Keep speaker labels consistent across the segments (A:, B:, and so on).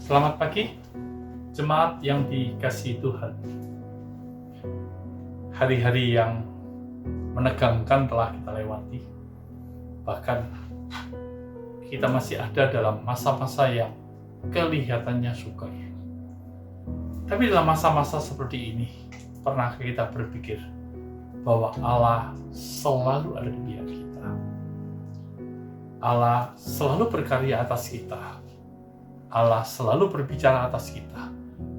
A: Selamat pagi, jemaat yang dikasihi Tuhan. Hari-hari yang menegangkan telah kita lewati. Bahkan kita masih ada dalam masa-masa yang kelihatannya sukar. Tapi dalam masa-masa seperti ini, pernahkah kita berpikir bahwa Allah selalu ada di pihak kita? Allah selalu berkarya atas kita. Allah selalu berbicara atas kita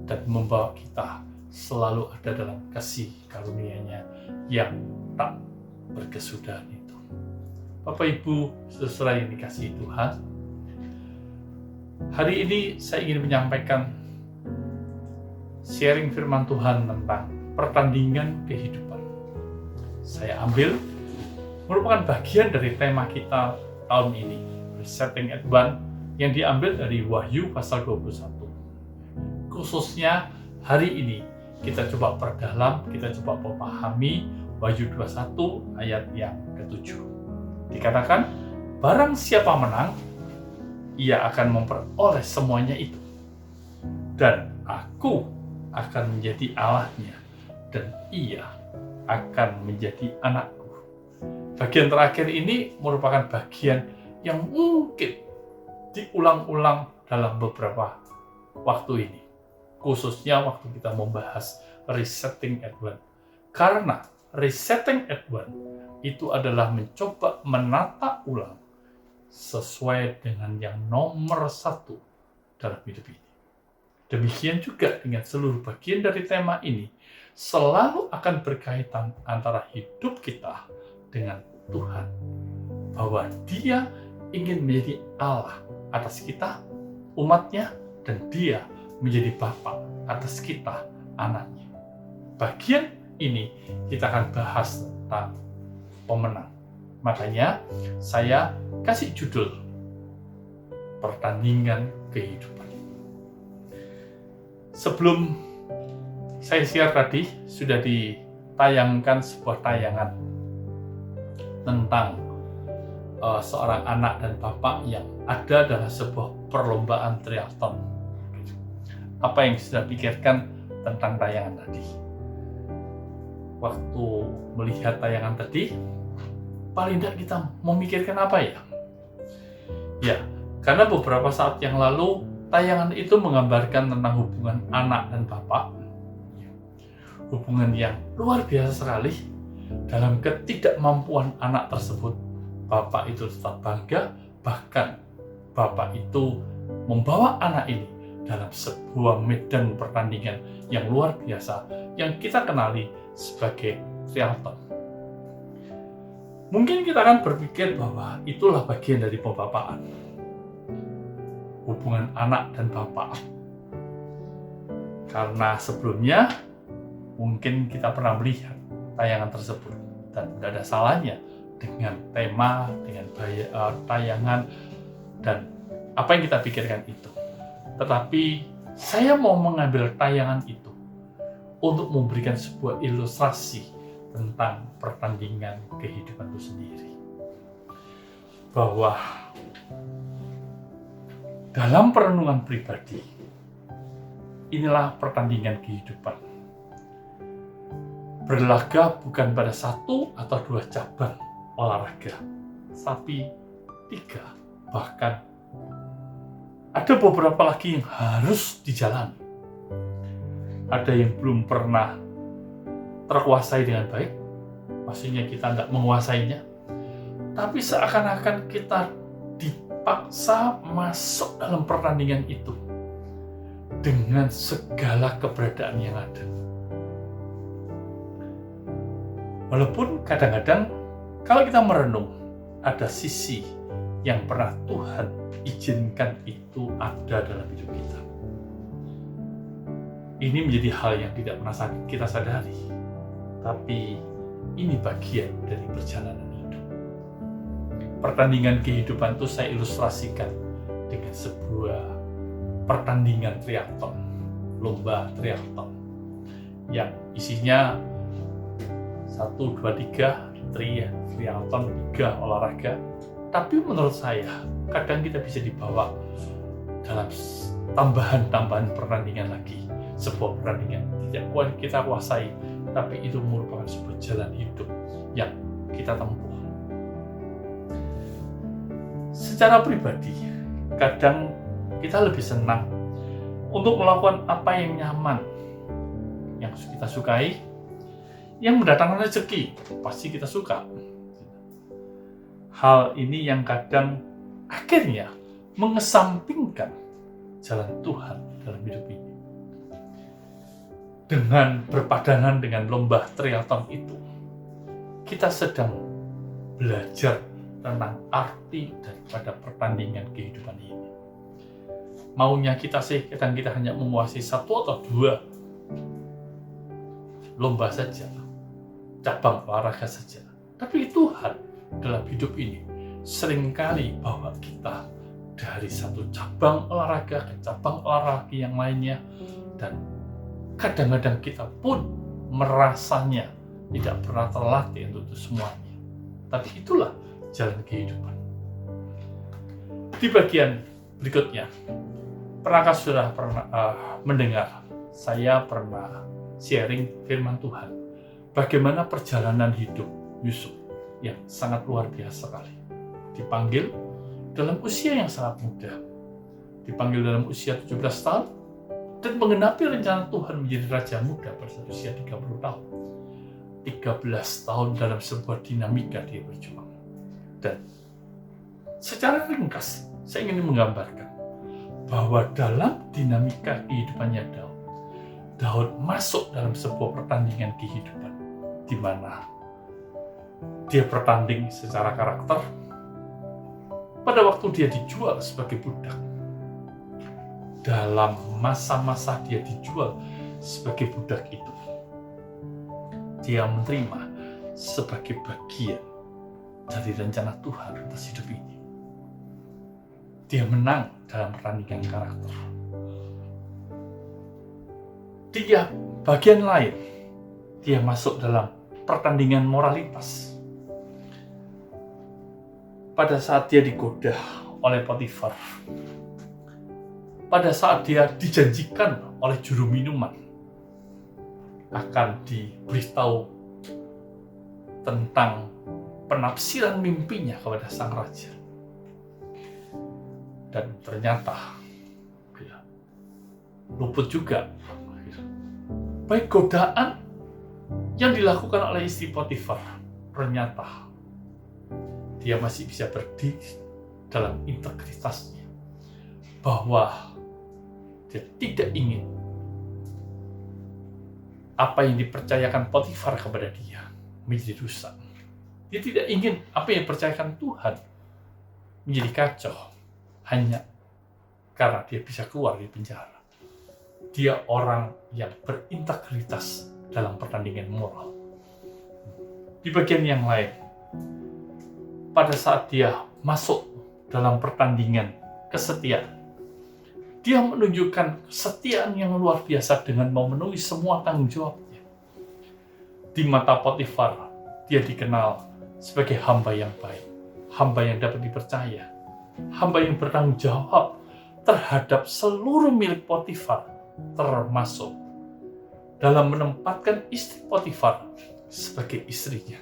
A: dan membawa kita selalu ada dalam kasih karunia-Nya yang tak berkesudahan itu. Bapak Ibu saudara yang dikasihi Tuhan, hari ini saya ingin menyampaikan sharing firman Tuhan tentang pertandingan kehidupan. Saya ambil merupakan bagian dari tema kita tahun ini, Resetting at One, yang diambil dari Wahyu pasal 21. Khususnya hari ini kita coba perdalam, kita coba memahami Wahyu 21 ayat yang ke-7. Dikatakan, barang siapa menang, ia akan memperoleh semuanya itu. Dan aku akan menjadi Allahnya, dan ia akan menjadi anakku. Bagian terakhir ini merupakan bagian yang mungkin diulang-ulang dalam beberapa waktu ini, khususnya waktu kita membahas resetting at one. Karena resetting at one itu adalah mencoba menata ulang sesuai dengan yang nomor satu dalam hidup ini. Demikian juga dengan seluruh bagian dari tema ini, selalu akan berkaitan antara hidup kita dengan Tuhan, bahwa Dia ingin menjadi Allah atas kita, umatnya, dan Dia menjadi Bapa atas kita, anaknya. Bagian ini kita akan bahas tentang pemenang. Makanya saya kasih judul Pertandingan Kehidupan. Sebelum saya share tadi, sudah ditayangkan sebuah tayangan tentang seorang anak dan bapak yang ada dalam sebuah perlombaan triathlon. Apa yang sudah pikirkan tentang tayangan tadi? Waktu melihat tayangan tadi, paling tidak kita memikirkan apa ya? Ya, karena beberapa saat yang lalu tayangan itu menggambarkan tentang hubungan anak dan bapak. Hubungan yang luar biasa sekali dalam ketidakmampuan anak tersebut. Bapak itu tetap bangga, bahkan bapak itu membawa anak ini dalam sebuah medan pertandingan yang luar biasa yang kita kenali sebagai triathlon. Mungkin kita akan berpikir bahwa itulah bagian dari pembapaan, hubungan anak dan bapak. Karena sebelumnya mungkin kita pernah melihat tayangan tersebut dan tidak ada salahnya dengan tema, dengan tayangan, dan apa yang kita pikirkan itu. Tetapi saya mau mengambil tayangan itu untuk memberikan sebuah ilustrasi tentang pertandingan kehidupan itu sendiri. Bahwa dalam perenungan pribadi, inilah pertandingan kehidupan. Berlaga bukan pada satu atau dua cabang olahraga, tapi 3, bahkan ada beberapa lagi yang harus dijalani. Ada yang belum pernah terkuasai dengan baik, maksudnya kita tidak menguasainya, tapi seakan-akan kita dipaksa masuk dalam pertandingan itu dengan segala keberadaan yang ada. Walaupun kadang-kadang kalau kita merenung, ada sisi yang pernah Tuhan izinkan itu ada dalam hidup kita. Ini menjadi hal yang tidak pernah kita sadari, tapi ini bagian dari perjalanan hidup. Pertandingan kehidupan itu saya ilustrasikan dengan sebuah pertandingan triathlon, lomba triathlon, yang isinya 1, 2, 3, triathlon, 3 olahraga. Tapi menurut saya, kadang kita bisa dibawa dalam tambahan pertandingan lagi. Sebuah pertandingan tidak kita kuasai, tapi itu merupakan sebuah jalan hidup yang kita tempuh. Secara pribadi, kadang kita lebih senang untuk melakukan apa yang nyaman, yang kita sukai, yang mendatangkan rezeki, pasti kita suka. Hal ini yang kadang akhirnya mengesampingkan jalan Tuhan dalam hidup ini. Dengan berpadanan dengan lomba triathlon itu, kita sedang belajar tentang arti daripada pertandingan kehidupan ini. Maunya kita sih, kita hanya menguasai 1 atau 2 lomba saja, cabang olahraga saja. Tapi Tuhan dalam hidup ini seringkali bawa kita dari satu cabang olahraga ke cabang olahraga yang lainnya, dan kadang-kadang kita pun merasanya tidak pernah terlatih untuk itu semuanya. Tapi itulah jalan kehidupan. Di bagian berikutnya, pernahkah saudara mendengar saya pernah sharing firman Tuhan bagaimana perjalanan hidup Yusuf yang sangat luar biasa sekali. Dipanggil dalam usia yang sangat muda, dipanggil dalam usia 17 tahun, dan menggenapi rencana Tuhan menjadi raja muda pada usia 30 tahun. 13 tahun dalam sebuah dinamika dia berjuang. Dan secara ringkas, saya ingin menggambarkan bahwa dalam dinamika kehidupannya Daud masuk dalam sebuah pertandingan kehidupan, di mana dia bertanding secara karakter. Pada waktu dia dijual sebagai budak, dalam masa-masa dia dijual sebagai budak itu, dia menerima sebagai bagian dari rencana Tuhan atas hidup ini. Dia menang dalam pertandingan karakter. Di bagian lain, dia masuk dalam pertandingan moralitas. Pada saat dia digoda oleh Potifar, pada saat dia dijanjikan oleh juru minuman akan diberitahu tentang penafsiran mimpinya kepada sang raja, dan ternyata luput juga baik godaan yang dilakukan oleh istri Potifar. Ternyata dia masih bisa berdiri dalam integritasnya, bahwa dia tidak ingin apa yang dipercayakan Potifar kepada dia menjadi rusak. Dia tidak ingin apa yang dipercayakan Tuhan menjadi kacau hanya karena dia bisa keluar dari penjara. Dia orang yang berintegritas dalam pertandingan moral. Di bagian yang lain, pada saat dia masuk dalam pertandingan kesetiaan, dia menunjukkan kesetiaan yang luar biasa dengan memenuhi semua tanggung jawabnya. Di mata Potifar, dia dikenal sebagai hamba yang baik, hamba yang dapat dipercaya, hamba yang bertanggung jawab terhadap seluruh milik Potifar, termasuk dalam menempatkan istri Potifar sebagai istrinya.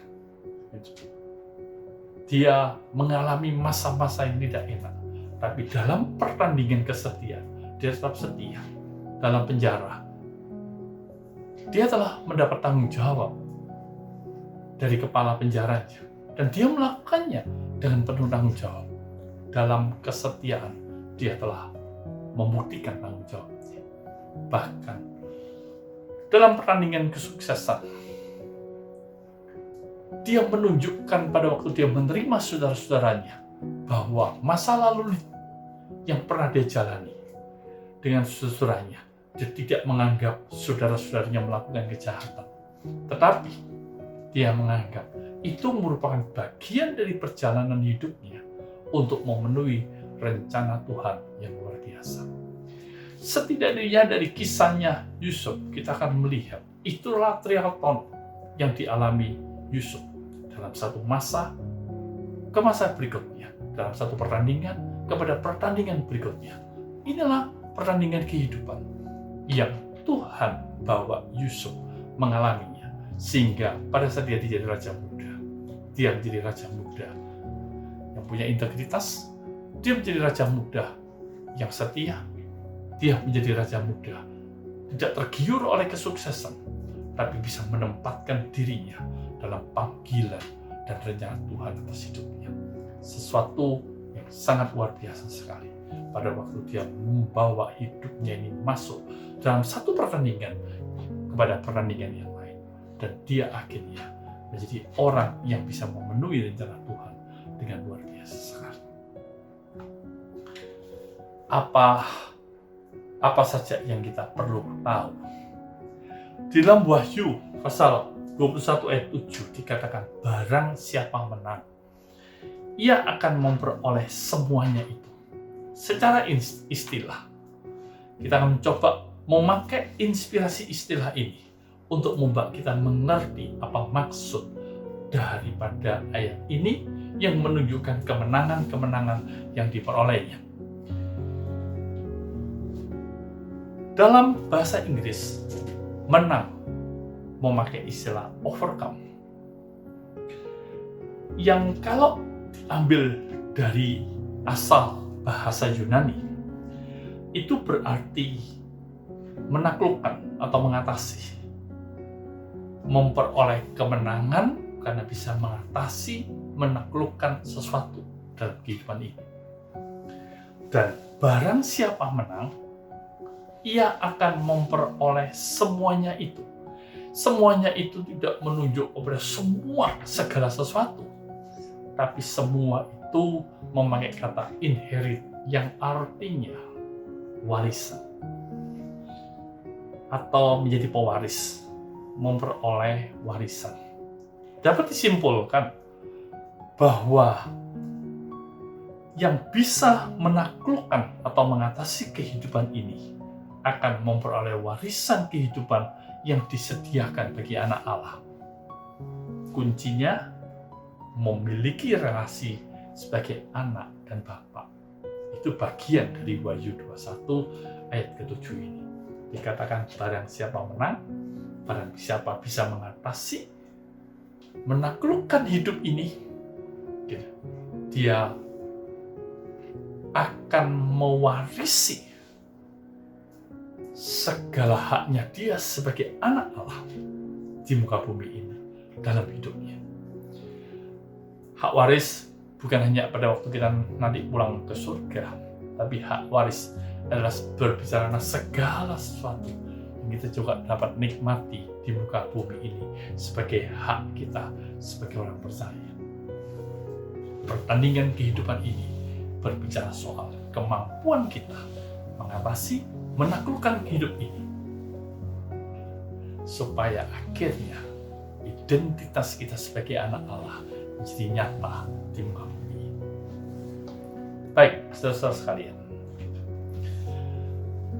A: Dia mengalami masa-masa yang tidak enak, tapi dalam pertandingan kesetiaan, dia tetap setia. Dalam penjara, dia telah mendapat tanggung jawab dari kepala penjaranya, dan dia melakukannya dengan penuh tanggung jawab. Dalam kesetiaan, dia telah membuktikan tanggung jawabnya. Bahkan dalam pertandingan kesuksesan, dia menunjukkan pada waktu dia menerima saudara-saudaranya bahwa masa lalu yang pernah dia jalani dengan saudara-saudaranya, dia tidak menganggap saudara-saudaranya melakukan kejahatan, tetapi dia menganggap itu merupakan bagian dari perjalanan hidupnya untuk memenuhi rencana Tuhan yang luar biasa. Setidaknya dari kisahnya Yusuf, kita akan melihat itulah triathlon yang dialami Yusuf dalam satu masa ke masa berikutnya, dalam satu pertandingan kepada pertandingan berikutnya. inilah pertandingan kehidupan yang Tuhan bawa Yusuf mengalaminya. Sehingga pada saat dia menjadi raja muda, dia menjadi raja muda yang punya integritas, dia menjadi raja muda yang setia, dia menjadi raja muda tidak tergiur oleh kesuksesan, tapi bisa menempatkan dirinya dalam panggilan dan rencana Tuhan atas hidupnya. Sesuatu yang sangat luar biasa sekali. Pada waktu dia membawa hidupnya ini masuk dalam satu pertandingan kepada pertandingan yang lain. Dan dia akhirnya menjadi orang yang bisa memenuhi rencana Tuhan dengan luar biasa sekali. Apa saja yang kita perlu tahu? Di dalam Wahyu pasal 21 ayat 7 dikatakan, barang siapa menang, ia akan memperoleh semuanya itu. Secara istilah, kita akan mencoba memakai inspirasi istilah ini untuk membuat kita mengerti apa maksud daripada ayat ini yang menunjukkan kemenangan-kemenangan yang diperolehnya. Dalam bahasa Inggris, menang memakai istilah overcome, yang kalau diambil dari asal bahasa Yunani, itu berarti menaklukkan atau mengatasi, memperoleh kemenangan karena bisa mengatasi, menaklukkan sesuatu dalam kehidupan ini. Dan barang siapa menang, ia akan memperoleh semuanya itu. Semuanya itu tidak menunjuk kepada segala sesuatu, tapi semua itu memakai kata inherit yang artinya warisan atau menjadi pewaris, memperoleh warisan. Dapat disimpulkan bahwa yang bisa menaklukkan atau mengatasi kehidupan ini akan memperoleh warisan kehidupan yang disediakan bagi anak Allah. Kuncinya memiliki relasi sebagai anak dan bapak. Itu bagian dari Wahyu 21 ayat ke-7 ini. Dikatakan barang siapa menang, barang siapa bisa mengatasi, menaklukkan hidup ini, dia akan mewarisi segala haknya dia sebagai anak Allah di muka bumi ini dalam hidupnya. Hak waris bukan hanya pada waktu kita nanti pulang ke surga, tapi hak waris adalah berbicara segala sesuatu yang kita juga dapat nikmati di muka bumi ini sebagai hak kita sebagai orang percaya. Pertandingan kehidupan ini berbicara soal kemampuan kita mengatasi, menaklukkan hidup ini, supaya akhirnya identitas kita sebagai anak Allah menjadi nyata di muka bumi. Baik, saudara-saudara sekalian,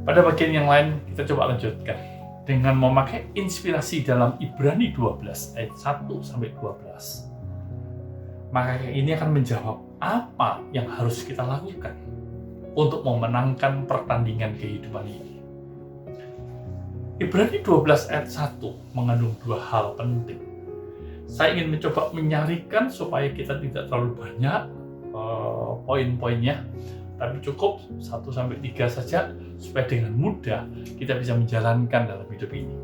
A: pada bagian yang lain kita coba lanjutkan dengan memakai inspirasi dalam Ibrani 12 ayat 1-12. Maka ini akan menjawab apa yang harus kita lakukan untuk memenangkan pertandingan kehidupan ini. Ibrani 12 ayat 1 mengandung dua hal penting. Saya ingin mencoba menyarikan supaya kita tidak terlalu banyak poin-poinnya, tapi cukup 1-3 saja supaya dengan mudah kita bisa menjalankan dalam hidup ini.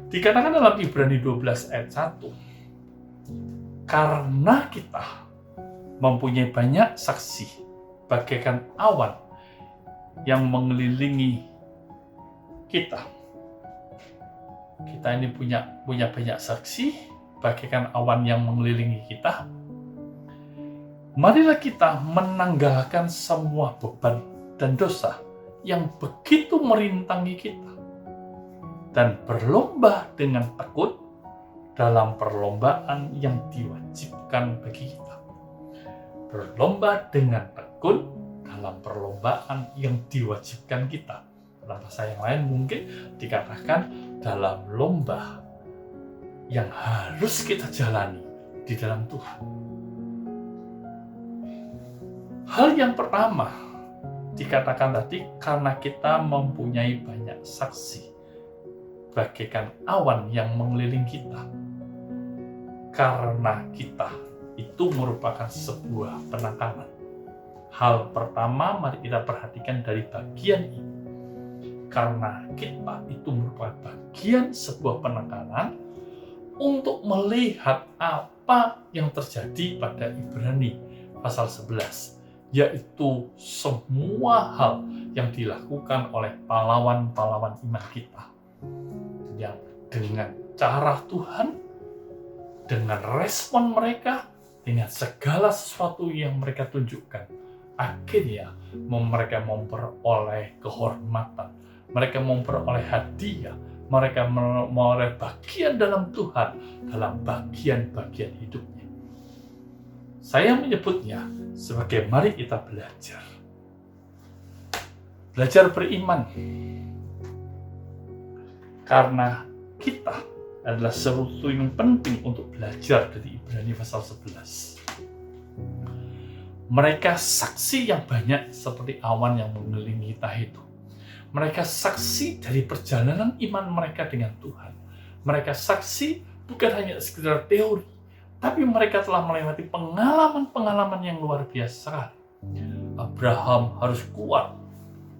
A: Dikatakan dalam Ibrani 12 ayat 1, karena kita mempunyai banyak saksi bagaikan awan yang mengelilingi kita. Kita ini punya banyak saksi bagaikan awan yang mengelilingi kita. Marilah kita menanggalkan semua beban dan dosa yang begitu merintangi kita dan berlomba dengan tekun dalam perlombaan yang diwajibkan bagi kita. Berlomba dengan tekun dalam perlombaan yang diwajibkan kita. Dalam bahasa yang lain mungkin dikatakan dalam lomba yang harus kita jalani di dalam Tuhan. Hal yang pertama dikatakan tadi, karena kita mempunyai banyak saksi, bagaikan awan yang mengelilingi kita. Karena kita itu merupakan sebuah penekanan. Hal pertama, mari kita perhatikan dari bagian ini. Karena kita itu merupakan bagian sebuah penekanan untuk melihat apa yang terjadi pada Ibrani pasal 11, yaitu semua hal yang dilakukan oleh pahlawan-pahlawan iman kita, yang dengan cara Tuhan, dengan respon mereka, dengan segala sesuatu yang mereka tunjukkan, akhirnya mereka memperoleh kehormatan, mereka memperoleh hadiah, mereka memperoleh bagian dalam Tuhan, dalam bagian-bagian hidupnya. Saya menyebutnya sebagai mari kita belajar. Belajar beriman. Karena kita adalah sesuatu yang penting untuk belajar dari Ibrani pasal 11. Mereka saksi yang banyak seperti awan yang mengelilingi kita itu. Mereka saksi dari perjalanan iman mereka dengan Tuhan. Mereka saksi bukan hanya sekedar teori, tapi mereka telah melewati pengalaman-pengalaman yang luar biasa. Abraham harus kuat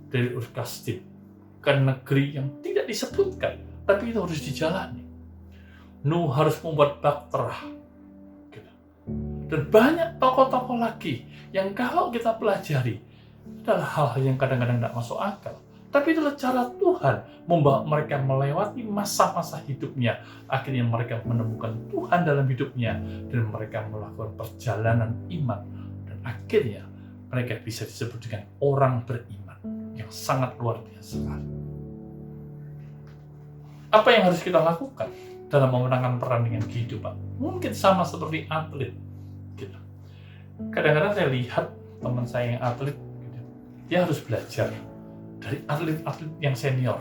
A: dari Ur Kasdim ke negeri yang tidak disebutkan, tapi itu harus dijalani. Nuh harus membuat bahtera. Dan banyak tokoh-tokoh lagi yang kalau kita pelajari, adalah hal-hal yang kadang-kadang tidak masuk akal. Tapi itulah cara Tuhan membawa mereka melewati masa-masa hidupnya. Akhirnya mereka menemukan Tuhan dalam hidupnya. Dan mereka melakukan perjalanan iman. Dan akhirnya mereka bisa disebut dengan orang beriman yang sangat luar biasa. Apa yang harus kita lakukan dalam memenangkan pertandingan kehidupan? Mungkin sama seperti atlet. Gitu. Kadang-kadang saya lihat teman saya yang atlet, gitu, dia harus belajar dari atlet-atlet yang senior,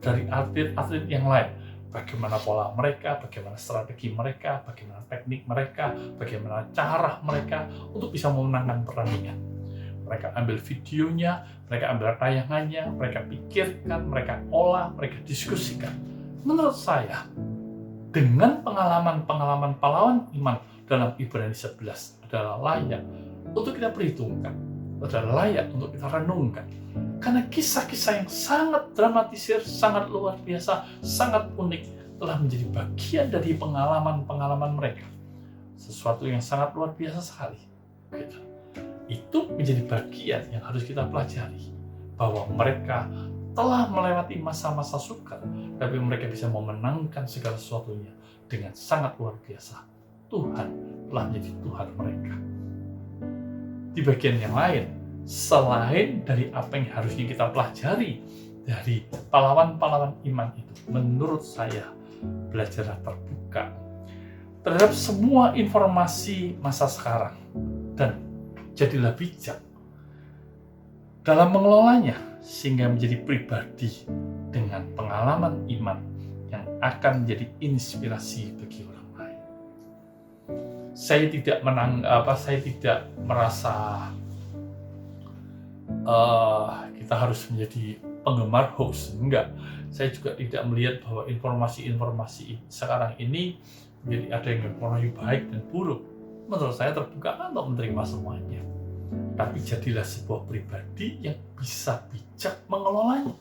A: dari atlet-atlet yang lain. Bagaimana pola mereka, bagaimana strategi mereka, bagaimana teknik mereka, bagaimana cara mereka untuk bisa memenangkan pertandingan. Mereka ambil videonya, mereka ambil tayangannya, mereka pikirkan, mereka olah, mereka diskusikan. Menurut saya, dengan pengalaman-pengalaman pahlawan iman dalam Ibrani 11 adalah layak untuk kita perhitungkan, adalah layak untuk kita renungkan. Karena kisah-kisah yang sangat dramatisir, sangat luar biasa, sangat unik telah menjadi bagian dari pengalaman-pengalaman mereka. Sesuatu yang sangat luar biasa sekali. Gitu. Itu menjadi bagian yang harus kita pelajari, bahwa mereka telah melewati masa-masa sukar, tapi mereka bisa memenangkan segala sesuatunya dengan sangat luar biasa. Tuhan telah menjadi Tuhan mereka. Di bagian yang lain, selain dari apa yang harusnya kita pelajari dari pahlawan-pahlawan iman itu, menurut saya, belajarlah terbuka terhadap semua informasi masa sekarang dan jadilah bijak dalam mengelolanya, sehingga menjadi pribadi dengan pengalaman iman yang akan menjadi inspirasi bagi orang lain. Saya tidak merasa kita harus menjadi penggemar hoax. Enggak. Saya juga tidak melihat bahwa informasi-informasi sekarang ini menjadi ada yang informasi baik dan buruk. Menurut saya terbuka untuk menerima semuanya. Tapi jadilah sebuah pribadi yang bisa bijak mengelolanya.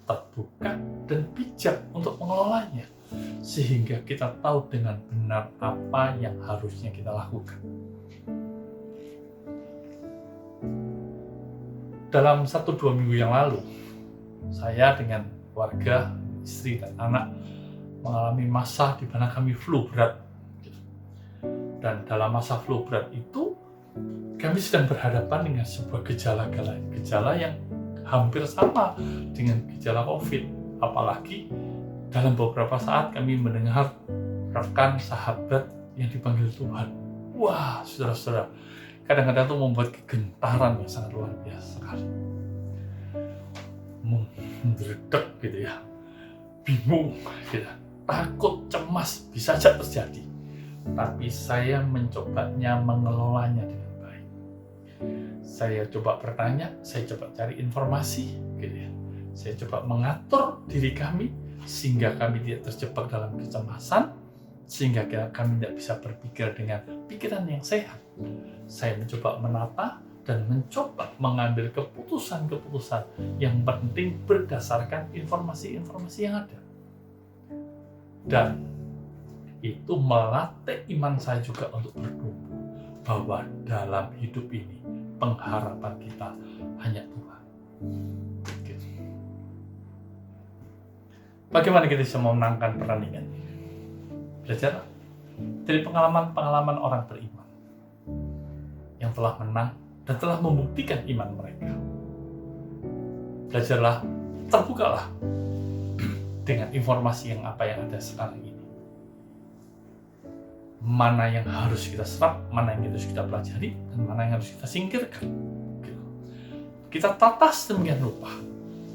A: Terbuka dan bijak untuk mengelolanya. Sehingga kita tahu dengan benar apa yang harusnya kita lakukan. Dalam 1-2 minggu yang lalu, saya dengan keluarga, istri dan anak mengalami masa di mana kami flu berat. Dan dalam masa flu berat itu, kami sedang berhadapan dengan sebuah gejala yang hampir sama dengan gejala COVID. Apalagi dalam beberapa saat kami mendengar rekan sahabat yang dipanggil Tuhan. Wah, saudara-saudara, kadang-kadang itu membuat kegentaran yang sangat luar biasa sekali. Mendredek gitu ya, bingung gitu, takut, cemas, bisa saja terjadi. Tapi saya mencobanya mengelolanya dengan baik. Saya coba bertanya, saya coba cari informasi, gitu ya. Saya coba mengatur diri kami sehingga kami tidak terjebak dalam kecemasan, sehingga kami tidak bisa berpikir dengan pikiran yang sehat. Saya mencoba menata dan mencoba mengambil keputusan-keputusan yang penting berdasarkan informasi-informasi yang ada. Dan itu melatih iman saya juga untuk bertumbuh, bahwa dalam hidup ini pengharapan kita hanya Tuhan. Gitu. Bagaimana kita bisa memenangkan pertandingan ini? Belajar dari pengalaman-pengalaman orang beriman yang telah menang dan telah membuktikan iman mereka. Belajarlah, terbukalah dengan informasi yang apa yang ada sekarang ini. Mana yang harus kita serap, mana yang harus kita pelajari, dan mana yang harus kita singkirkan. Kita tata sedemikian rupa.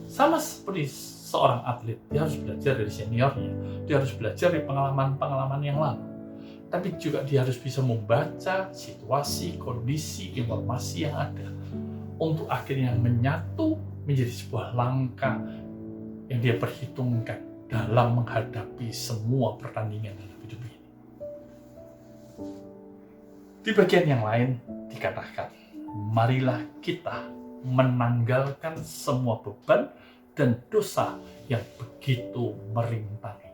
A: Sama seperti seorang atlet, dia harus belajar dari seniornya, dia harus belajar dari pengalaman-pengalaman yang lalu. Tapi juga dia harus bisa membaca situasi, kondisi, informasi yang ada untuk akhirnya menyatu menjadi sebuah langkah yang dia perhitungkan dalam menghadapi semua pertandingan dalam hidup ini. Di bagian yang lain dikatakan, marilah kita menanggalkan semua beban dan dosa yang begitu merintangi.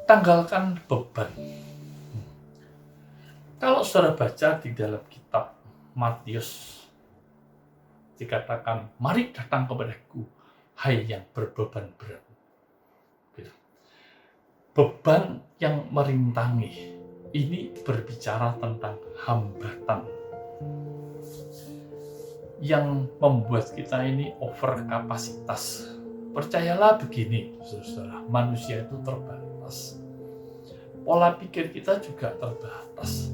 A: Tanggalkan beban. Kalau saudara baca di dalam kitab Matius, dikatakan, mari datang kepadaku, hai yang berbeban berat. Beban yang merintangi ini berbicara tentang hambatan yang membuat kita ini over kapasitas. Percayalah begini, saudara, manusia itu terbatas. Pola pikir kita juga terbatas.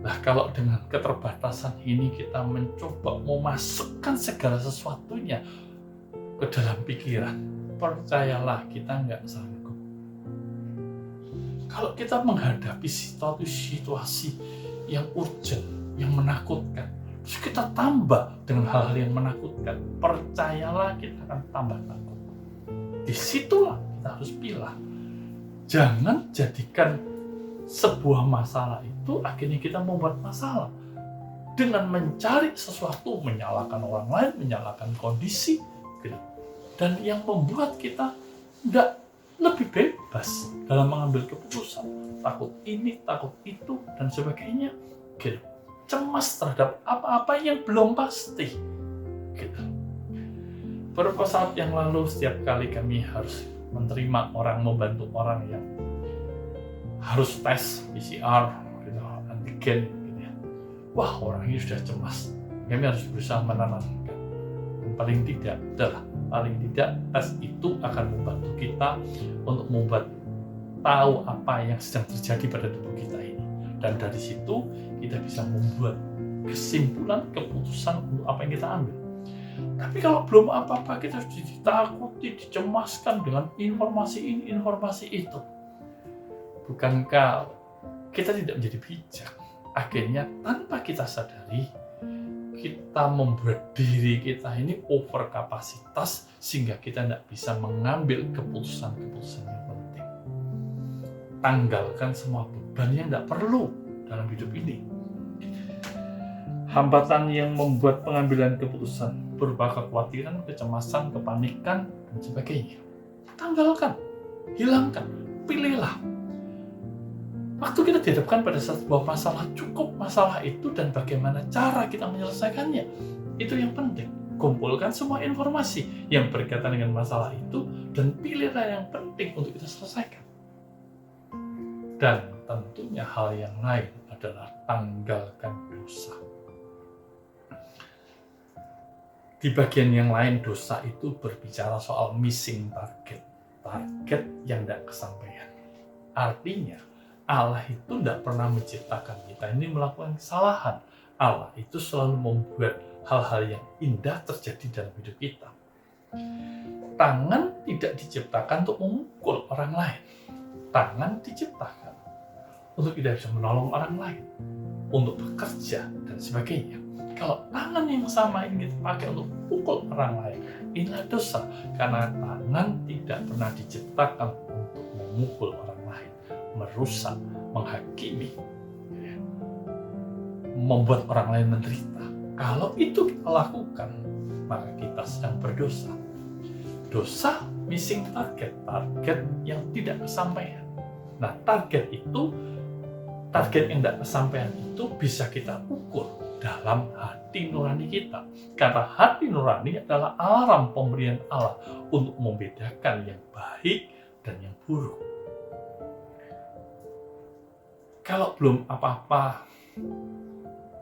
A: Nah, kalau dengan keterbatasan ini kita mencoba memasukkan segala sesuatunya ke dalam pikiran, percayalah kita nggak sanggup. Kalau kita menghadapi situasi yang urgent, yang menakutkan, terus kita tambah dengan hal-hal yang menakutkan, percayalah kita akan tambah takut. Disitulah kita harus pilih. Jangan jadikan sebuah masalah itu akhirnya kita membuat masalah dengan mencari sesuatu, menyalahkan orang lain, menyalahkan kondisi, gitu. Dan yang membuat kita tidak lebih bebas dalam mengambil keputusan, takut ini, takut itu, dan sebagainya, gitu. Cemas terhadap apa-apa yang belum pasti, gitu. Beberapa saat yang lalu, setiap kali kami harus menerima orang, membantu orang yang harus tes PCR, gitu, antigen, gitu ya. Wah, orang ini sudah cemas. Kami harus berusaha menenangkan. Paling tidak tes itu akan membantu kita untuk membuat tahu apa yang sedang terjadi pada tubuh kita ini. Dan dari situ kita bisa membuat kesimpulan, keputusan untuk apa yang kita ambil. Tapi kalau belum apa-apa, kita harus ditakuti, dicemaskan dengan informasi ini, informasi itu. Bukankah kita tidak menjadi bijak? Akhirnya tanpa kita sadari, kita membuat diri kita ini over kapasitas sehingga kita tidak bisa mengambil keputusan-keputusan yang penting. Tanggalkan semua beban yang tidak perlu dalam hidup ini. Hambatan yang membuat pengambilan keputusan berupa kekhawatiran, kecemasan, kepanikan, dan sebagainya. Tanggalkan, hilangkan, pilihlah. Waktu kita dihadapkan pada sebuah masalah, cukup masalah itu dan bagaimana cara kita menyelesaikannya. Itu yang penting. Kumpulkan semua informasi yang berkaitan dengan masalah itu dan pilihlah yang penting untuk kita selesaikan. Dan tentunya hal yang lain adalah tanggalkan dosa. Di bagian yang lain, dosa itu berbicara soal missing target yang tidak kesampaian. Artinya, Allah itu tidak pernah menciptakan kita ini melakukan kesalahan. Allah itu selalu membuat hal-hal yang indah terjadi dalam hidup kita. Tangan tidak diciptakan untuk memukul orang lain. Tangan diciptakan untuk kita bisa menolong orang lain. untuk bekerja dan sebagainya. Kalau tangan yang sama ini kita pakai untuk pukul orang lain, inilah dosa, karena tangan tidak pernah diciptakan untuk memukul orang lain, merusak, menghakimi, membuat orang lain menderita. Kalau itu kita lakukan, maka kita sedang berdosa. Dosa missing target yang tidak kesampaian. Nah, target yang tidak kesampaian itu bisa kita ukur dalam hati nurani kita. Karena hati nurani adalah alarm pemberian Allah untuk membedakan yang baik dan yang buruk. Kalau belum apa-apa,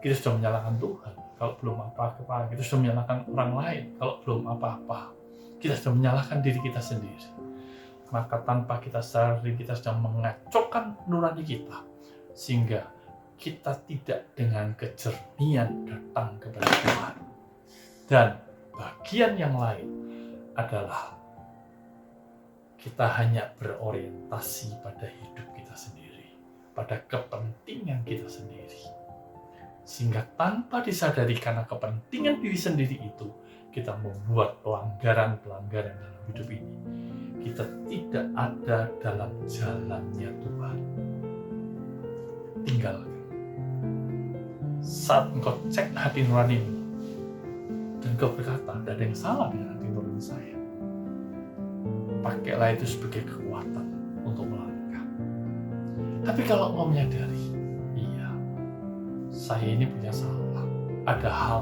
A: kita sudah menyalahkan Tuhan. Kalau belum apa-apa, kita sudah menyalahkan orang lain. Kalau belum apa-apa, kita sudah menyalahkan diri kita sendiri. Maka tanpa kita sadari, kita sedang mengacaukan nurani kita, sehingga kita tidak dengan kejernihan datang kepada Tuhan. Dan bagian yang lain adalah kita hanya berorientasi pada hidup kita sendiri, pada kepentingan kita sendiri. Sehingga tanpa disadari karena kepentingan diri sendiri itu, kita membuat pelanggaran-pelanggaran dalam hidup ini. Kita tidak ada dalam jalannya Tuhan. Tinggalkan. Saat engkau cek hati nuranimu dan kau berkata, tidak ada yang salah dengan hati nurani saya, pakailah itu sebagai kekuatan untuk melangkah. Tapi kalau engkau menyadari, iya, saya ini punya salah, ada hal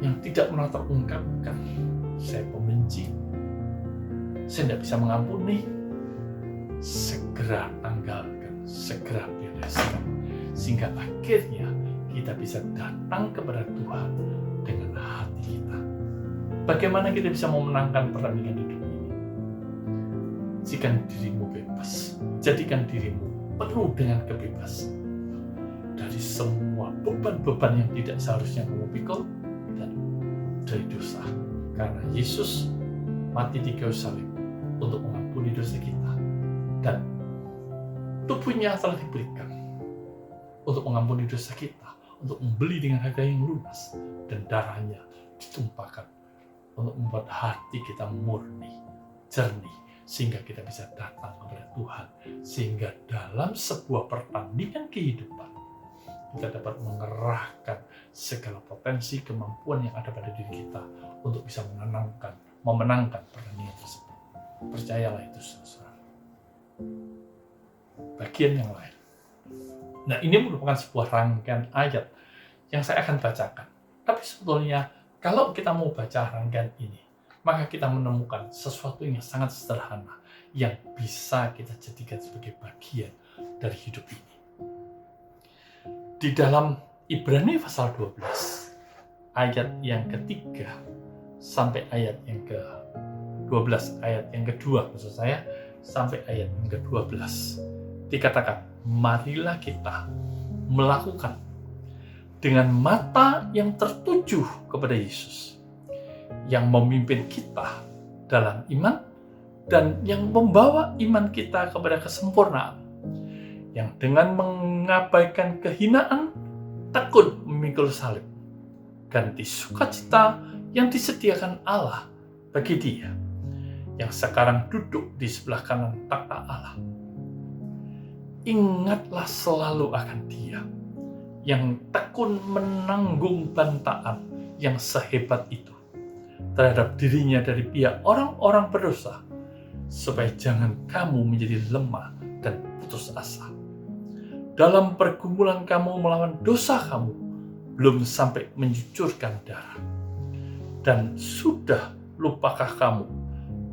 A: yang tidak pernah terungkapkan, saya pembenci, saya tidak bisa mengampuni, segera tanggalkan, segera bereskan, sehingga akhirnya kita bisa datang kepada Tuhan dengan hati kita. Bagaimana kita bisa memenangkan pertandingan hidup ini? Jadikan dirimu bebas, jadikan dirimu penuh dengan kebebasan dari semua beban-beban yang tidak seharusnya kamu pikul dan dari dosa. Karena Yesus mati di kayu salib untuk mengampuni dosa kita, dan tubuhnya telah diberikan untuk mengampuni dosa kita, untuk membeli dengan harga yang lunas, dan darahnya ditumpahkan untuk membuat hati kita murni, jernih, sehingga kita bisa datang kepada Tuhan, sehingga dalam sebuah pertandingan kehidupan kita dapat mengerahkan segala potensi kemampuan yang ada pada diri kita untuk bisa memenangkan pertandingan tersebut. Percayalah itu, saudara. Bagian yang lain. Nah, ini merupakan sebuah rangkaian ayat yang saya akan bacakan. Tapi sebetulnya kalau kita mau baca rangkaian ini, maka kita menemukan sesuatu yang sangat sederhana yang bisa kita jadikan sebagai bagian dari hidup ini. Di dalam Ibrani pasal 12, ayat yang ketiga sampai ayat yang ke-12, ayat yang kedua maksud saya, sampai ayat yang ke-12, dikatakan, marilah kita melakukan dengan mata yang tertuju kepada Yesus, yang memimpin kita dalam iman dan yang membawa iman kita kepada kesempurnaan, yang dengan mengabaikan kehinaan tekun memikul salib, ganti sukacita yang disediakan Allah bagi Dia yang sekarang duduk di sebelah kanan takhta Allah. Ingatlah selalu akan Dia yang tekun menanggung bantaan yang sehebat itu terhadap dirinya dari pihak orang-orang berdosa, supaya jangan kamu menjadi lemah dan putus asa. Dalam pergumulan kamu melawan dosa kamu, belum sampai mencucurkan darah. Dan sudah lupakah kamu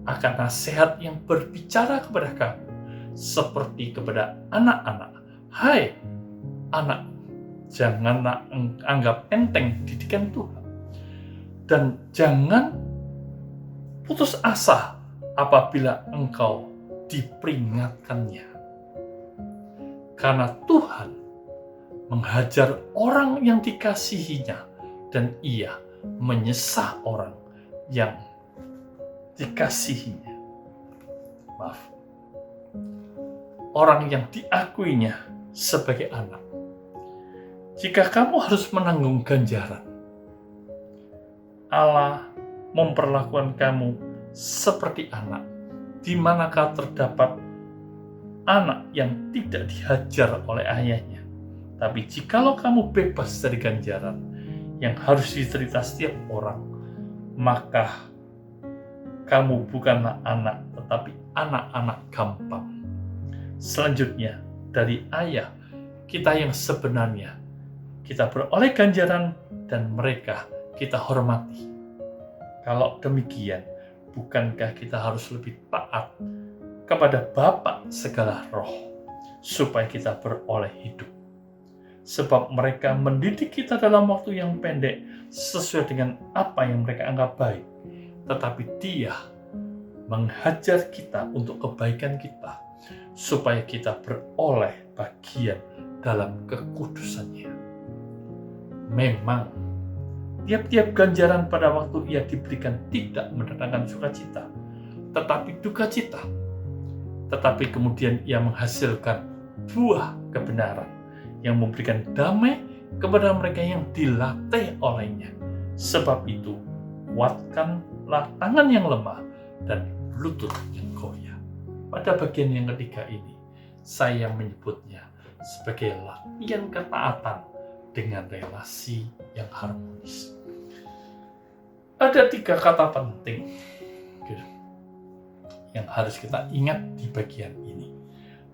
A: akan nasihat yang berbicara kepada kamu seperti kepada anak-anak? Hai anak, janganlah anggap enteng didikan Tuhan, dan jangan putus asa apabila engkau diperingatkannya. Karena Tuhan menghajar orang yang dikasihinya, dan Ia menyesah orang yang dikasihinya. Maaf. Orang yang diakuinya sebagai anak. Jika kamu harus menanggung ganjaran, Allah memperlakukan kamu seperti anak, di manakah terdapat anak yang tidak dihajar oleh ayahnya. Tapi jikalau kamu bebas dari ganjaran yang harus diterita setiap orang, maka kamu bukanlah anak, tetapi anak-anak gampang. Selanjutnya, dari ayah kita yang sebenarnya, kita beroleh ganjaran dan mereka kita hormati. Kalau demikian, bukankah kita harus lebih taat kepada Bapa segala roh, supaya kita beroleh hidup? Sebab mereka mendidik kita dalam waktu yang pendek sesuai dengan apa yang mereka anggap baik. Tetapi Dia menghajar kita untuk kebaikan kita, supaya kita beroleh bagian dalam kekudusannya. Memang, tiap-tiap ganjaran pada waktu ia diberikan tidak mendatangkan sukacita, tetapi duka cita. Tetapi kemudian ia menghasilkan buah kebenaran yang memberikan damai kepada mereka yang dilatih olehnya. Sebab itu, kuatkanlah tangan yang lemah dan lutut yang goyah. Pada bagian yang ketiga ini, saya menyebutnya sebagai latihan ketaatan dengan relasi yang harmonis. Ada 3 kata penting yang harus kita ingat di bagian ini.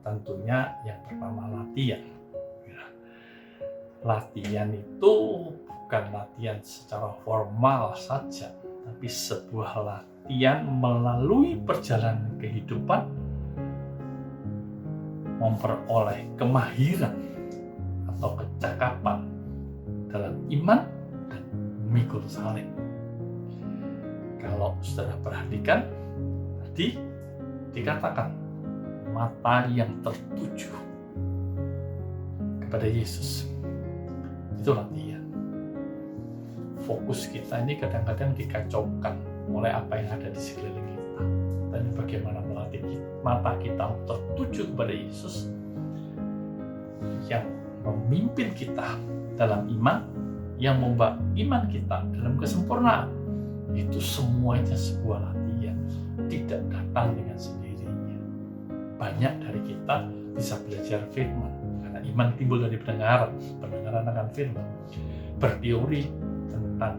A: Tentunya yang pertama, latihan. Latihan itu bukan latihan secara formal saja, tapi sebuah latihan melalui perjalanan kehidupan, memperoleh kemahiran atau kecakapan dalam iman dan memikul salib. Kalau saudara perhatikan, tadi dikatakan mata yang tertuju kepada Yesus. Itu latihan. Fokus kita ini kadang-kadang dikacaukan oleh apa yang ada di sekeliling kita. Dan bagaimana melatih mata kita tertuju kepada Yesus yang memimpin kita dalam iman, yang membawa iman kita dalam kesempurnaan. Itu semuanya sebuah latihan, tidak datang dengan sendirinya. Banyak dari kita bisa belajar firman, karena iman timbul dari pendengaran akan firman, berteori tentang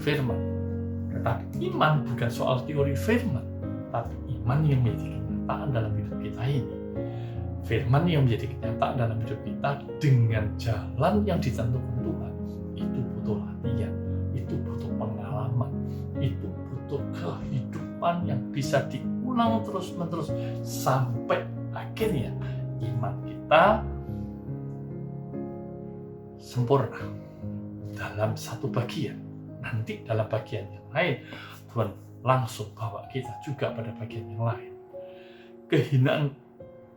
A: firman. Tetapi iman bukan soal teori firman, tapi iman yang menjadi kenyataan dalam hidup kita ini. Firman yang menjadi kenyataan dalam hidup kita dengan jalan yang ditentukan Tuhan. Itu butuh latihan, itu butuh pengalaman, itu butuh kehidupan yang bisa diulang terus-menerus sampai akhirnya iman kita sempurna dalam satu bagian. Nanti dalam bagian yang lain Tuhan langsung bawa kita juga pada bagian yang lain. Kehinaan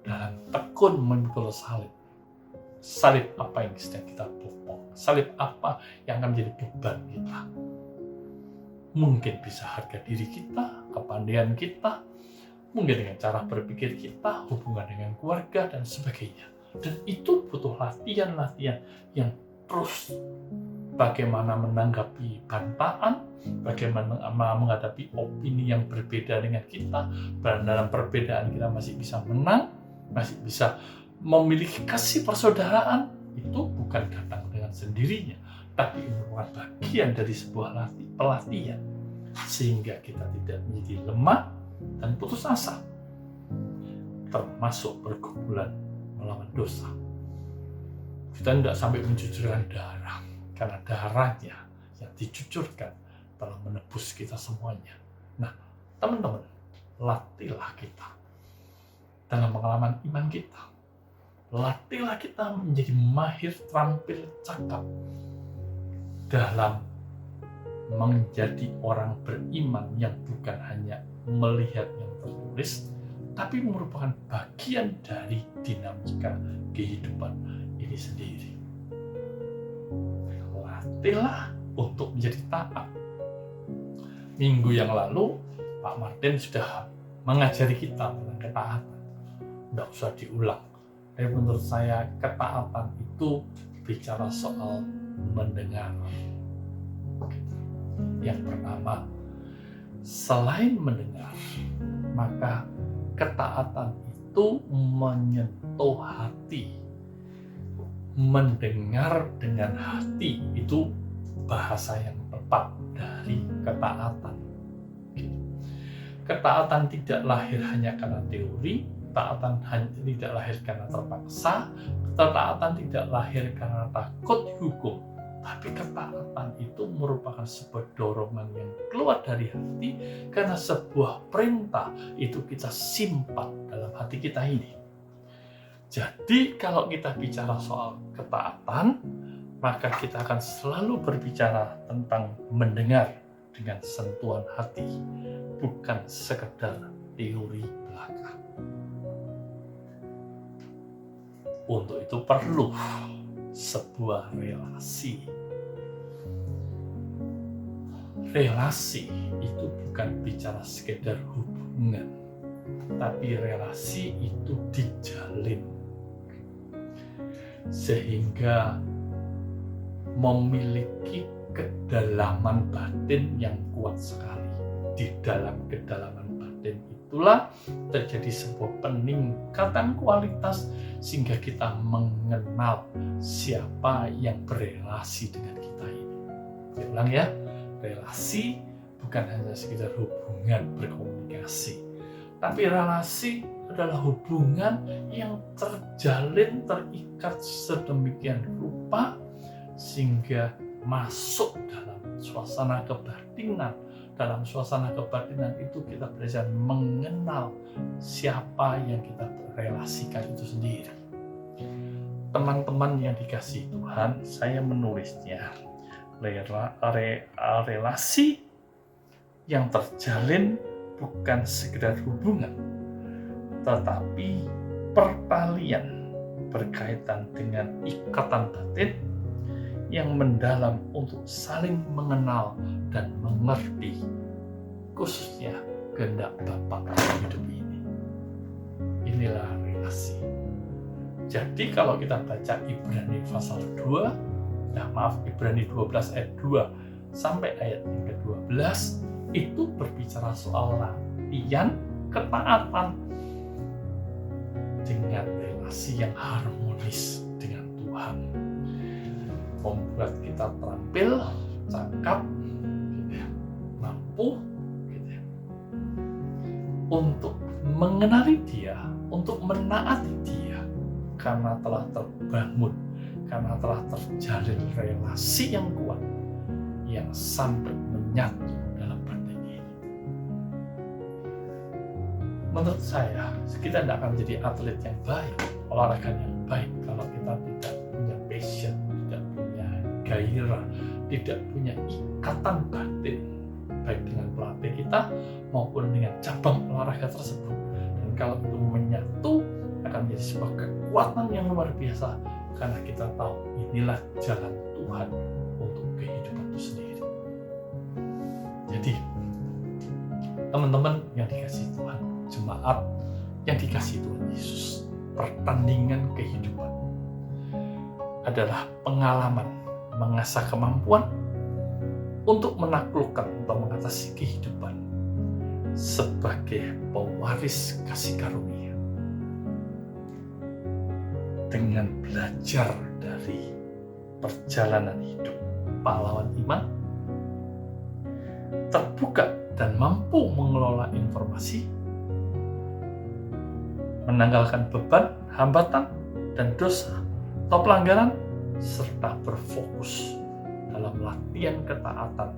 A: dalam tekun memikul salib. Salib apa yang sedang kita popong? Salib apa yang akan menjadi beban kita? Mungkin bisa harga diri kita, kepandaian kita, mungkin dengan cara berpikir kita, hubungan dengan keluarga, dan sebagainya. Dan itu butuh latihan-latihan yang terus. Bagaimana menanggapi bantahan, bagaimana menghadapi opini yang berbeda dengan kita, dan dalam perbedaan kita masih bisa menang, masih bisa memiliki kasih persaudaraan. Itu bukan datang dengan sendirinya, tapi merupakan bagian dari sebuah pelatihan, sehingga kita tidak menjadi lemah dan putus asa, termasuk pergumulan melawan dosa. Kita tidak sampai mencucurkan darah, karena darahnya yang dicucurkan telah menebus kita semuanya. Nah, teman-teman, latihlah kita dalam pengalaman iman kita. Latihlah kita menjadi mahir, terampil, cakap dalam menjadi orang beriman yang bukan hanya melihat yang tertulis, tapi merupakan bagian dari dinamika kehidupan ini sendiri. Latihlah untuk menjadi taat. Minggu yang lalu, Pak Martin sudah mengajari kita tentang ketaatan. Tidak usah diulang. Tapi menurut saya, ketaatan itu bicara soal mendengar. Yang pertama, selain mendengar, maka ketaatan itu menyentuh hati. Mendengar dengan hati itu bahasa yang tepat dari ketaatan. Ketaatan tidak lahir hanya karena teori, ketaatan tidak lahir karena terpaksa, ketaatan tidak lahir karena takut hukum, tapi ketaatan itu merupakan sebuah dorongan yang keluar dari hati karena sebuah perintah itu kita simpan dalam hati kita ini. Jadi kalau kita bicara soal ketaatan, maka kita akan selalu berbicara tentang mendengar dengan sentuhan hati, bukan sekedar teori belaka. Untuk itu perlu sebuah relasi. Relasi itu bukan bicara sekedar hubungan, tapi relasi itu dijalin sehingga memiliki kedalaman batin yang kuat sekali. Di dalam kedalaman batin itulah terjadi sebuah peningkatan kualitas sehingga kita mengenal siapa yang berelasi dengan kita ini. Saya ulang ya, relasi bukan hanya sekedar hubungan berkomunikasi, tapi relasi adalah hubungan yang terjalin, terikat sedemikian rupa sehingga masuk dalam suasana kebatinan. Dalam suasana kebatinan itu kita belajar mengenal siapa yang kita relasikan itu sendiri. Teman-teman yang dikasihi Tuhan, saya menulisnya relasi yang terjalin bukan sekedar hubungan, tetapi pertalian berkaitan dengan ikatan batin yang mendalam untuk saling mengenal dan mengerti, khususnya kehendak Bapa dalam hidup ini. Inilah relasi. Jadi kalau kita baca Ibrani pasal 2, Ibrani 12 ayat 2 sampai ayat yang ke-12, itu berbicara soal latihan ketaatan dengan relasi yang harmonis dengan Tuhan, membuat kita terampil, cakap, mampu untuk mengenali Dia, untuk menaati Dia, karena telah terbangun, karena telah terjalin relasi yang kuat yang sampai menyatu dalam batin ini. Menurut saya, kita tidak akan jadi atlet yang baik, olahraga yang baik kalau kita tidak punya passion, tidak punya gairah, tidak punya ikatan batin baik dengan pelatih kita maupun dengan cabang olahraga tersebut. Dan kalau itu menyatu, akan menjadi sebuah kekuatan yang luar biasa karena kita tahu inilah jalan Tuhan untuk kehidupan itu sendiri. Jadi teman-teman yang dikasihi Tuhan, jemaat yang dikasihi Tuhan Yesus, pertandingan kehidupan adalah pengalaman mengasah kemampuan untuk menaklukkan atau mengatasi kehidupan sebagai pewaris kasih karunia. Dengan belajar dari perjalanan hidup pahlawan iman, terbuka dan mampu mengelola informasi, menanggalkan beban, hambatan, dan dosa atau pelanggaran, serta berfokus dalam latihan ketaatan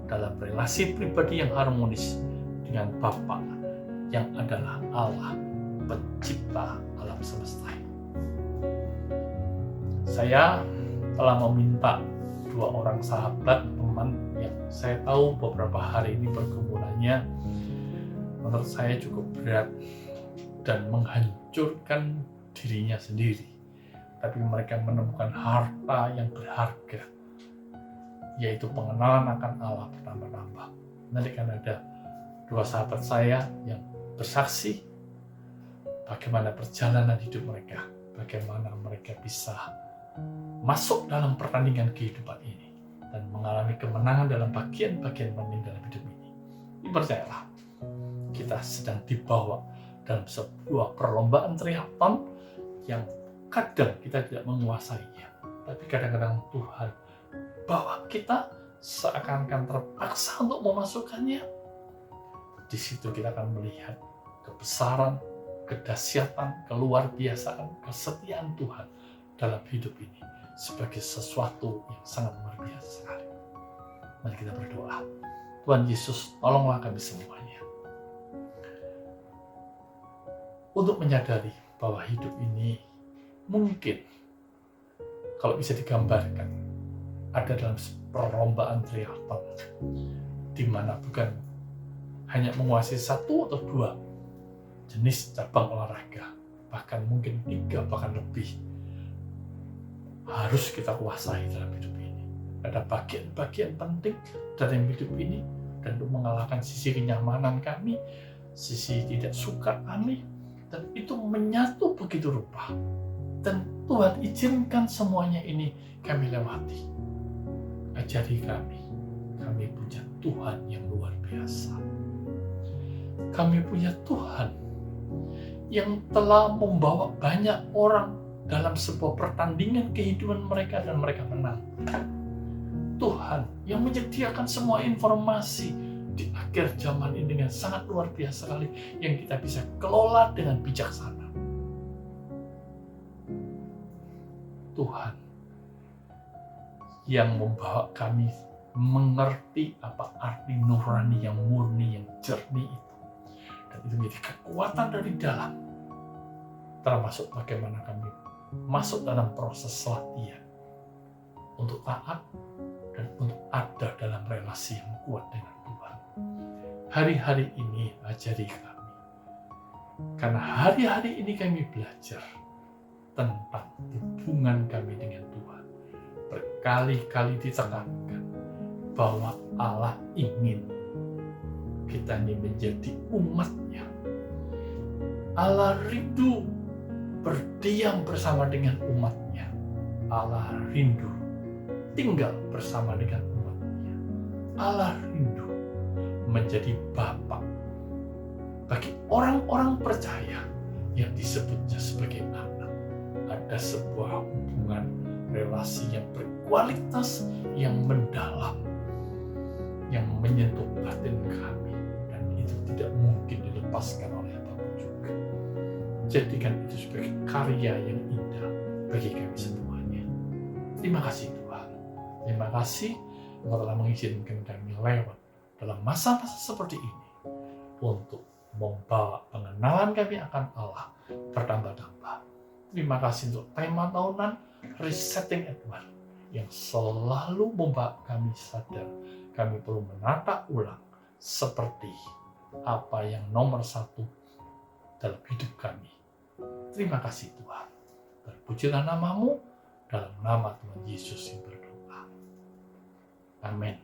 A: dalam relasi pribadi yang harmonis dengan Bapa yang adalah Allah, pencipta alam semesta. Saya telah meminta 2 orang sahabat, teman yang saya tahu beberapa hari ini pergumulannya menurut saya cukup berat dan menghancurkan dirinya sendiri. Tapi mereka menemukan harta yang berharga, yaitu pengenalan akan Allah bertambah-tambah. Nanti kan ada 2 sahabat saya yang bersaksi bagaimana perjalanan hidup mereka, bagaimana mereka bisa masuk dalam pertandingan kehidupan ini dan mengalami kemenangan dalam bagian-bagian penting dalam hidup ini. Percayalah, kita sedang dibawa dalam sebuah perlombaan triathlon yang kadang kita tidak menguasainya, tapi kadang-kadang Tuhan bawa kita seakan-akan terpaksa untuk memasukkannya. Di situ kita akan melihat kebesaran, kedahsyatan, keluar biasaan, kesetiaan Tuhan dalam hidup ini sebagai sesuatu yang sangat luar biasa sekali. Mari kita berdoa. Tuhan Yesus, tolonglah kami semuanya untuk menyadari bahwa hidup ini mungkin kalau bisa digambarkan ada dalam perlombaan triathlon di mana bukan hanya menguasai satu atau dua jenis cabang olahraga, bahkan mungkin 3 bahkan lebih harus kita kuasai dalam hidup ini. Ada bagian-bagian penting dalam hidup ini, dan untuk mengalahkan sisi kenyamanan kami, sisi tidak suka kami, dan itu menyatu begitu rupa. Dan Tuhan izinkan semuanya ini kami lewati. Ajari kami punya Tuhan yang luar biasa. Kami punya Tuhan yang telah membawa banyak orang dalam sebuah pertandingan kehidupan mereka dan mereka menang. Tuhan yang menyediakan semua informasi di akhir zaman ini dengan sangat luar biasa sekali yang kita bisa kelola dengan bijaksana. Tuhan yang membawa kami mengerti apa arti nurani yang murni, yang jernih itu. Dan itu menjadi kekuatan dari dalam, termasuk bagaimana kami masuk dalam proses latihan untuk taat dan untuk ada dalam relasi yang kuat dengan Tuhan. Hari-hari ini ajari kami, karena hari-hari ini kami belajar tentang hubungan kami dengan Tuhan. Berkali-kali ditekankan bahwa Allah ingin kita ini menjadi umat-Nya. Allah rindu berdiam bersama dengan umat-Nya. Allah rindu tinggal bersama dengan umat-Nya. Allah rindu menjadi Bapa bagi orang-orang percaya yang disebutnya sebagai anak. Ada sebuah hubungan relasi yang berkualitas, yang mendalam, yang menyentuh batin kami, dan itu tidak mungkin dilepaskan oleh apapun juga. Jadikan itu sebagai karya yang indah bagi kami semuanya. Terima kasih Tuhan. Terima kasih Engkau telah mengizinkan kami lewat dalam masa-masa seperti ini untuk membawa pengenalan kami akan Allah bertambah-tambah. Terima kasih untuk tema tahunan Resetting Edward yang selalu membawa kami sadar kami perlu menata ulang seperti apa yang nomor 1 dalam hidup kami. Terima kasih Tuhan. Terpujilah nama-Mu, dalam nama Tuhan Yesus yang berdoa. Amin.